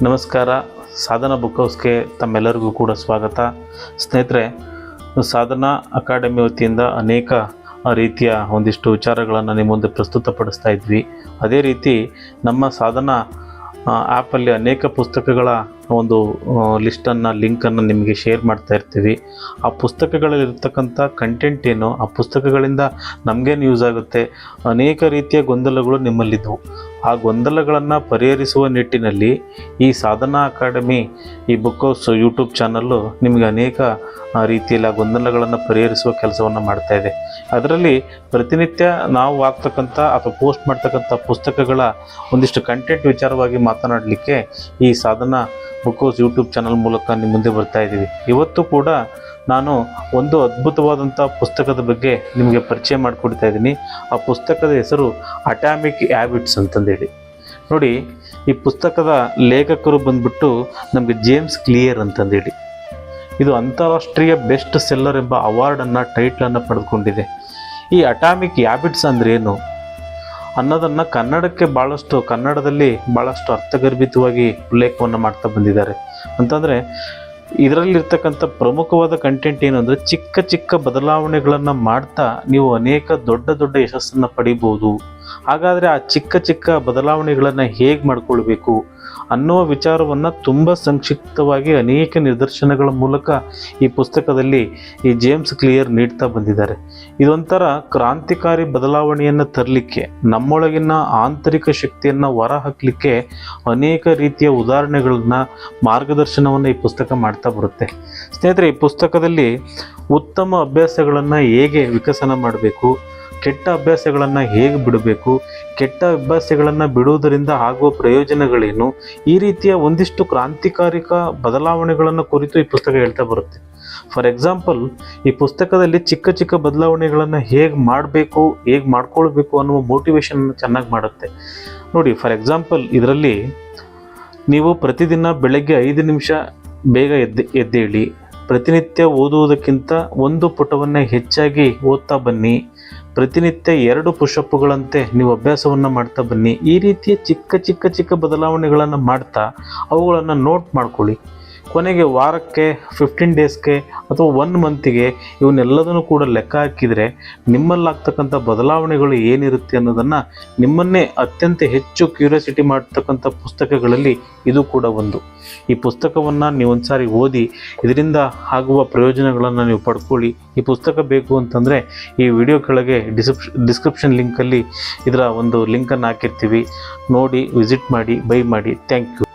ನಮಸ್ಕಾರ. ಸಾಧನಾ ಬುಕ್ ಹೌಸ್ಗೆ ತಮ್ಮೆಲ್ಲರಿಗೂ ಕೂಡ ಸ್ವಾಗತ. ಸ್ನೇಹಿತರೆ, ಸಾಧನಾ ಅಕಾಡೆಮಿ ವತಿಯಿಂದ ಅನೇಕ ರೀತಿಯ ಒಂದಿಷ್ಟು ವಿಚಾರಗಳನ್ನು ನಿಮ್ಮ ಮುಂದೆ ಪ್ರಸ್ತುತಪಡಿಸ್ತಾ ಇದ್ವಿ. ಅದೇ ರೀತಿ ನಮ್ಮ ಸಾಧನಾ ಆ್ಯಪಲ್ಲಿ ಅನೇಕ ಪುಸ್ತಕಗಳ ಒಂದು ಲಿಸ್ಟನ್ನು ಲಿಂಕನ್ನು ನಿಮಗೆ ಶೇರ್ ಮಾಡ್ತಾ ಇರ್ತೀವಿ. ಆ ಪುಸ್ತಕಗಳಲ್ಲಿರ್ತಕ್ಕಂಥ ಕಂಟೆಂಟ್ ಏನು, ಆ ಪುಸ್ತಕಗಳಿಂದ ನಮಗೇನು ಯೂಸ್ ಆಗುತ್ತೆ, ಅನೇಕ ರೀತಿಯ ಗೊಂದಲಗಳು ನಿಮ್ಮಲ್ಲಿದ್ದವು. ಆ ಗೊಂದಲಗಳನ್ನು ಪರಿಹರಿಸುವ ನಿಟ್ಟಿನಲ್ಲಿ ಈ ಸಾಧನಾ ಅಕಾಡೆಮಿ ಈ ಬುಕ್ ಹೌಸ್ ಯೂಟ್ಯೂಬ್ ಚಾನಲ್ಲು ನಿಮಗೆ ಅನೇಕ ರೀತಿಯಲ್ಲಿ ಆ ಗೊಂದಲಗಳನ್ನು ಪರಿಹರಿಸುವ ಕೆಲಸವನ್ನು ಮಾಡ್ತಾ ಇದೆ. ಅದರಲ್ಲಿ ಪ್ರತಿನಿತ್ಯ ನಾವು ಆಗ್ತಕ್ಕಂಥ ಅಥವಾ ಪೋಸ್ಟ್ ಮಾಡ್ತಕ್ಕಂಥ ಪುಸ್ತಕಗಳ ಒಂದಿಷ್ಟು ಕಂಟೆಂಟ್ ವಿಚಾರವಾಗಿ ಮಾತನಾಡಲಿಕ್ಕೆ ಈ ಸಾಧನಾ ಬುಕ್ ಹೌಸ್ ಯೂಟ್ಯೂಬ್ ಚಾನಲ್ ಮೂಲಕ ನಿಮ್ಮ ಮುಂದೆ ಬರ್ತಾ ಇದ್ದೀವಿ. ಇವತ್ತು ಕೂಡ ನಾನು ಒಂದು ಅದ್ಭುತವಾದಂಥ ಪುಸ್ತಕದ ಬಗ್ಗೆ ನಿಮಗೆ ಪರಿಚಯ ಮಾಡಿಕೊಡ್ತಾ ಇದ್ದೀನಿ. ಆ ಪುಸ್ತಕದ ಹೆಸರು ಅಟಾಮಿಕ್ ಹ್ಯಾಬಿಟ್ಸ್ ಅಂತಂದೇಳಿ. ನೋಡಿ, ಈ ಪುಸ್ತಕದ ಲೇಖಕರು ಬಂದ್ಬಿಟ್ಟು ನಮಗೆ ಜೇಮ್ಸ್ ಕ್ಲಿಯರ್ ಅಂತಂದೇಳಿ. ಇದು ಅಂತಾರಾಷ್ಟ್ರೀಯ ಬೆಸ್ಟ್ ಸೆಲ್ಲರ್ ಎಂಬ ಅವಾರ್ಡನ್ನು ಟೈಟ್ಲನ್ನು ಪಡೆದುಕೊಂಡಿದೆ. ಈ ಅಟಾಮಿಕ್ ಹ್ಯಾಬಿಟ್ಸ್ ಅಂದರೆ ಏನು ಅನ್ನೋದನ್ನು ಕನ್ನಡದಲ್ಲಿ ಭಾಳಷ್ಟು ಅರ್ಥಗರ್ಭಿತವಾಗಿ ಉಲ್ಲೇಖವನ್ನು ಮಾಡ್ತಾ ಬಂದಿದ್ದಾರೆ. ಅಂತಂದರೆ ಇದರಲ್ಲಿರ್ತಕ್ಕಂಥ ಪ್ರಮುಖವಾದ ಕಂಟೆಂಟ್ ಏನು ಅಂದರೆ, ಚಿಕ್ಕ ಚಿಕ್ಕ ಬದಲಾವಣೆಗಳನ್ನು ಮಾಡ್ತಾ ನೀವು ಅನೇಕ ದೊಡ್ಡ ಯಶಸ್ಸನ್ನು ಪಡಿಬೋದು. ಹಾಗಾದರೆ ಆ ಚಿಕ್ಕ ಚಿಕ್ಕ ಬದಲಾವಣೆಗಳನ್ನು ಹೇಗೆ ಮಾಡ್ಕೊಳ್ಬೇಕು ಅನ್ನುವ ವಿಚಾರವನ್ನು ತುಂಬ ಸಂಕ್ಷಿಪ್ತವಾಗಿ ಅನೇಕ ನಿದರ್ಶನಗಳ ಮೂಲಕ ಈ ಪುಸ್ತಕದಲ್ಲಿ ಈ ಜೇಮ್ಸ್ ಕ್ಲಿಯರ್ ನೀಡ್ತಾ ಬಂದಿದ್ದಾರೆ. ಇದೊಂಥರ ಕ್ರಾಂತಿಕಾರಿ ಬದಲಾವಣೆಯನ್ನು ತರಲಿಕ್ಕೆ, ನಮ್ಮೊಳಗಿನ ಆಂತರಿಕ ಶಕ್ತಿಯನ್ನು ಹೊರಹಾಕಲಿಕ್ಕೆ ಅನೇಕ ರೀತಿಯ ಉದಾಹರಣೆಗಳನ್ನು, ಮಾರ್ಗದರ್ಶನವನ್ನು ಈ ಪುಸ್ತಕ ಮಾಡ್ತಾ ಬರುತ್ತೆ. ಸ್ನೇಹಿತರೆ, ಈ ಪುಸ್ತಕದಲ್ಲಿ ಉತ್ತಮ ಅಭ್ಯಾಸಗಳನ್ನು ಹೇಗೆ ವಿಕಸನ ಮಾಡಬೇಕು, ಕೆಟ್ಟ ಅಭ್ಯಾಸಗಳನ್ನು ಹೇಗೆ ಬಿಡಬೇಕು, ಕೆಟ್ಟ ಅಭ್ಯಾಸಗಳನ್ನು ಬಿಡುವುದರಿಂದ ಆಗುವ ಪ್ರಯೋಜನಗಳೇನು, ಈ ರೀತಿಯ ಒಂದಿಷ್ಟು ಕ್ರಾಂತಿಕಾರಿಕ ಬದಲಾವಣೆಗಳನ್ನು ಕುರಿತು ಈ ಪುಸ್ತಕ ಹೇಳ್ತಾ ಬರುತ್ತೆ. ಫಾರ್ ಎಕ್ಸಾಂಪಲ್, ಈ ಪುಸ್ತಕದಲ್ಲಿ ಚಿಕ್ಕ ಚಿಕ್ಕ ಬದಲಾವಣೆಗಳನ್ನು ಹೇಗೆ ಮಾಡಬೇಕು, ಹೇಗೆ ಮಾಡ್ಕೊಳ್ಬೇಕು ಅನ್ನುವ ಮೋಟಿವೇಶನ್ ಚೆನ್ನಾಗಿ ಮಾಡುತ್ತೆ. ನೋಡಿ, ಫಾರ್ ಎಕ್ಸಾಂಪಲ್, ಇದರಲ್ಲಿ ನೀವು ಪ್ರತಿದಿನ ಬೆಳಗ್ಗೆ 5 ನಿಮಿಷ ಬೇಗ ಎದ್ದೇಳಿ, ಪ್ರತಿನಿತ್ಯ ಓದುವುದಕ್ಕಿಂತ 1 ಪುಟವನ್ನು ಹೆಚ್ಚಾಗಿ ಓದ್ತಾ ಬನ್ನಿ, ಪ್ರತಿನಿತ್ಯ 2 ಪುಷಪ್ಪುಗಳಂತೆ ನೀವು ಅಭ್ಯಾಸವನ್ನು ಮಾಡ್ತಾ ಬನ್ನಿ. ಈ ರೀತಿಯ ಚಿಕ್ಕ ಚಿಕ್ಕ ಬದಲಾವಣೆಗಳನ್ನು ಮಾಡ್ತಾ ಅವುಗಳನ್ನು ನೋಟ್ ಮಾಡ್ಕೊಳ್ಳಿ. ಕೊನೆಗೆ ವಾರಕ್ಕೆ, 15 ಡೇಸ್ಗೆ ಅಥವಾ 1 ಮಂತಿಗೆ ಇವನ್ನೆಲ್ಲದನ್ನು ಕೂಡ ಲೆಕ್ಕ ಹಾಕಿದರೆ ನಿಮ್ಮಲ್ಲಾಗ್ತಕ್ಕಂಥ ಬದಲಾವಣೆಗಳು ಏನಿರುತ್ತೆ ಅನ್ನೋದನ್ನು ನಿಮ್ಮನ್ನೇ ಅತ್ಯಂತ ಹೆಚ್ಚು ಕ್ಯೂರಿಯಾಸಿಟಿ ಮಾಡ್ತಕ್ಕಂಥ ಪುಸ್ತಕಗಳಲ್ಲಿ ಇದು ಕೂಡ ಒಂದು. ಈ ಪುಸ್ತಕವನ್ನು ನೀವು ಒಂದು ಸಾರಿ ಓದಿ, ಇದರಿಂದ ಆಗುವ ಪ್ರಯೋಜನಗಳನ್ನು ನೀವು ಪಡ್ಕೊಳ್ಳಿ. ಈ ಪುಸ್ತಕ ಬೇಕು ಅಂತಂದರೆ ಈ ವಿಡಿಯೋ ಕೆಳಗೆ ಡಿಸ್ಕ್ರಿಪ್ಷನ್ ಲಿಂಕಲ್ಲಿ ಇದರ ಒಂದು ಲಿಂಕನ್ನು ಹಾಕಿರ್ತೀವಿ. ನೋಡಿ, ವಿಸಿಟ್ ಮಾಡಿ, ಬೈ ಮಾಡಿ. Thank you.